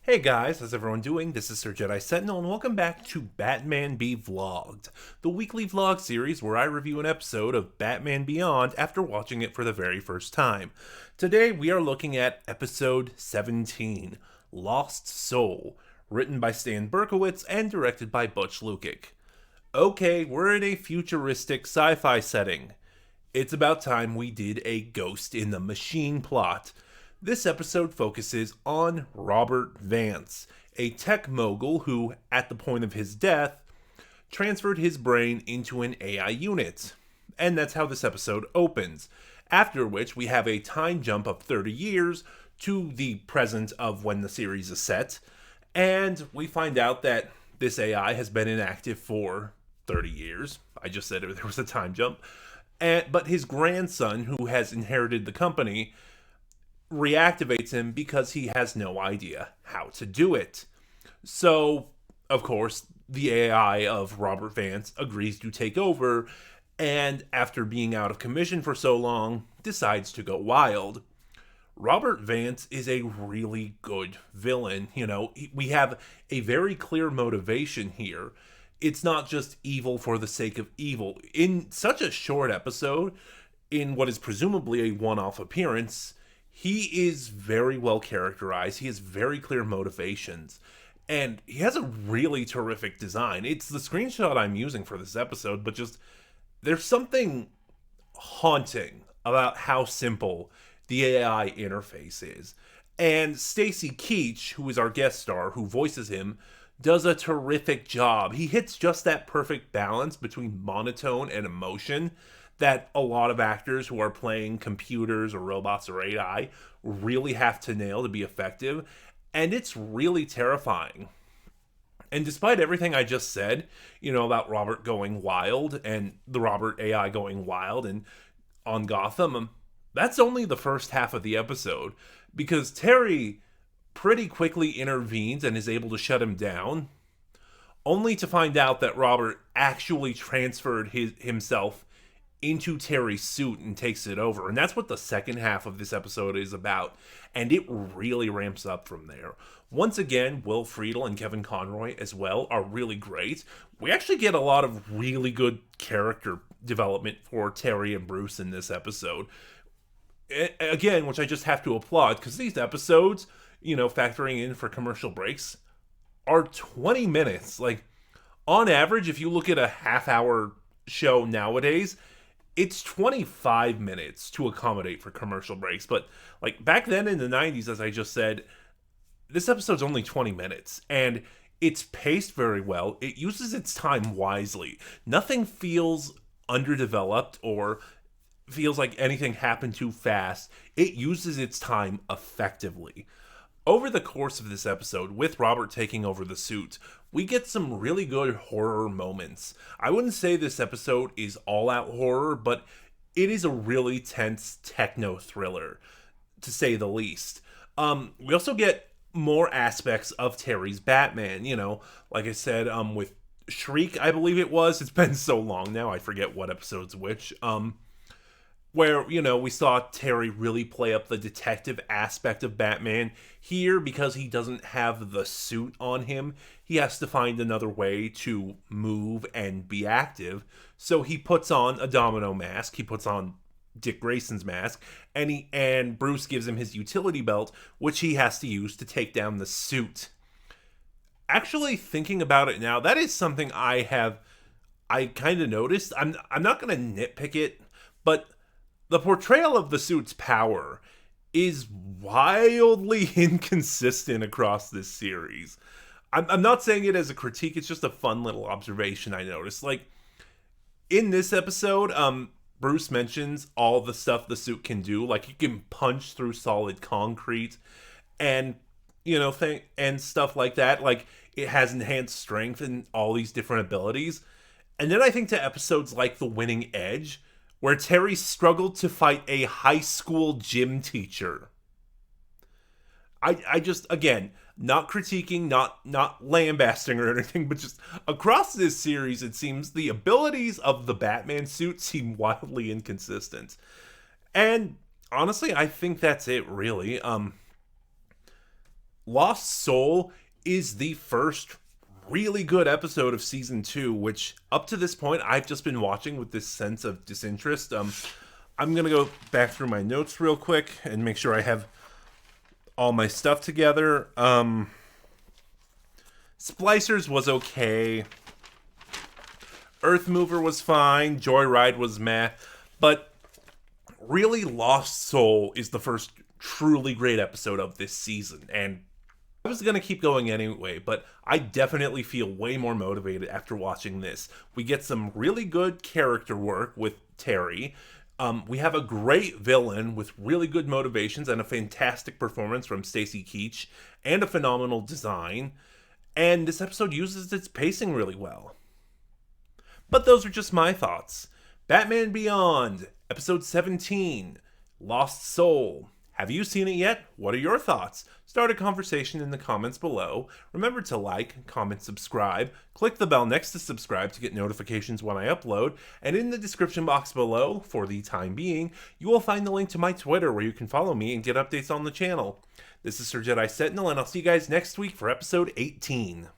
Hey guys, how's everyone doing? This is Sir Jedi Sentinel, and welcome back to Batman Be Vlogged, the weekly vlog series where I review an episode of Batman Beyond after watching it for the very first time. Today we are looking at episode 17, Lost Soul, written by Stan Berkowitz and directed by Butch Lukic. Okay, we're in a futuristic sci-fi setting. It's about time we did a Ghost in the Machine plot. This episode focuses on Robert Vance, a tech mogul who, at the point of his death, transferred his brain into an AI unit. And that's how this episode opens. After which, we have a time jump of 30 years to the present of when the series is set. And we find out that this AI has been inactive for 30 years. I just said there was a time jump. But his grandson, who has inherited the company, reactivates him because he has no idea how to do it. So, of course, the AI of Robert Vance agrees to take over, and after being out of commission for so long, decides to go wild. Robert Vance is a really good villain. We have a very clear motivation here. It's not just evil for the sake of evil. In such a short episode, in what is presumably a one-off appearance, he is very well characterized. He has very clear motivations. And he has a really terrific design. It's the screenshot I'm using for this episode, but just there's something haunting about how simple the AI interface is. And Stacy Keach, who is our guest star, who voices him, does a terrific job. He hits just that perfect balance between monotone and emotion that a lot of actors who are playing computers or robots or AI really have to nail to be effective. And it's really terrifying. And despite everything I just said, about Robert going wild and the Robert AI going wild and on Gotham, that's only the first half of the episode, because Terry pretty quickly intervenes and is able to shut him down, only to find out that Robert actually transferred himself into Terry's suit and takes it over. And that's what the second half of this episode is about. And it really ramps up from there. Once again, Will Friedle and Kevin Conroy as well are really great. We actually get a lot of really good character development for Terry and Bruce in this episode. Again, which I just have to applaud, because these episodes, factoring in for commercial breaks, are 20 minutes. Like, on average, if you look at a half-hour show nowadays, it's 25 minutes to accommodate for commercial breaks. But like back then in the 90s, as I just said, this episode's only 20 minutes and it's paced very well. It uses its time wisely. Nothing feels underdeveloped or feels like anything happened too fast. It uses its time effectively. Over the course of this episode, with Robert taking over the suit, we get some really good horror moments. I wouldn't say this episode is all-out horror, but it is a really tense techno thriller, to say the least. We also get more aspects of Terry's Batman, like I said, with Shriek, I believe it was. It's been so long now, I forget what episode's which. Where, we saw Terry really play up the detective aspect of Batman. Here, because he doesn't have the suit on him, he has to find another way to move and be active. So he puts on a domino mask, he puts on Dick Grayson's mask, and Bruce gives him his utility belt, which he has to use to take down the suit. Actually, thinking about it now, that is something I kind of noticed. I'm not going to nitpick it, but the portrayal of the suit's power is wildly inconsistent across this series. I'm not saying it as a critique, it's just a fun little observation I noticed. Like, in this episode, Bruce mentions all the stuff the suit can do. Like, he can punch through solid concrete and, and stuff like that. Like, it has enhanced strength and all these different abilities. And then I think to episodes like The Winning Edge, where Terry struggled to fight a high school gym teacher. I just, again, not critiquing, not lambasting or anything, but just across this series, it seems the abilities of the Batman suit seem wildly inconsistent. And honestly, I think that's it, really. Lost Soul is the first really good episode of season 2, which up to this point I've just been watching with this sense of disinterest. I'm gonna go back through my notes real quick and make sure I have all my stuff together. Splicers was okay. Earth Mover was fine. Joyride was meh. But really, Lost Soul is the first truly great episode of this season. And I was going to keep going anyway, but I definitely feel way more motivated after watching this. We get some really good character work with Terry. We have a great villain with really good motivations and a fantastic performance from Stacy Keach and a phenomenal design. And this episode uses its pacing really well. But those are just my thoughts. Batman Beyond, episode 17, Lost Soul. Have you seen it yet? What are your thoughts? Start a conversation in the comments below. Remember to like, comment, subscribe. Click the bell next to subscribe to get notifications when I upload. And in the description box below, for the time being, you will find the link to my Twitter where you can follow me and get updates on the channel. This is Sir Jedi Sentinel, and I'll see you guys next week for episode 18.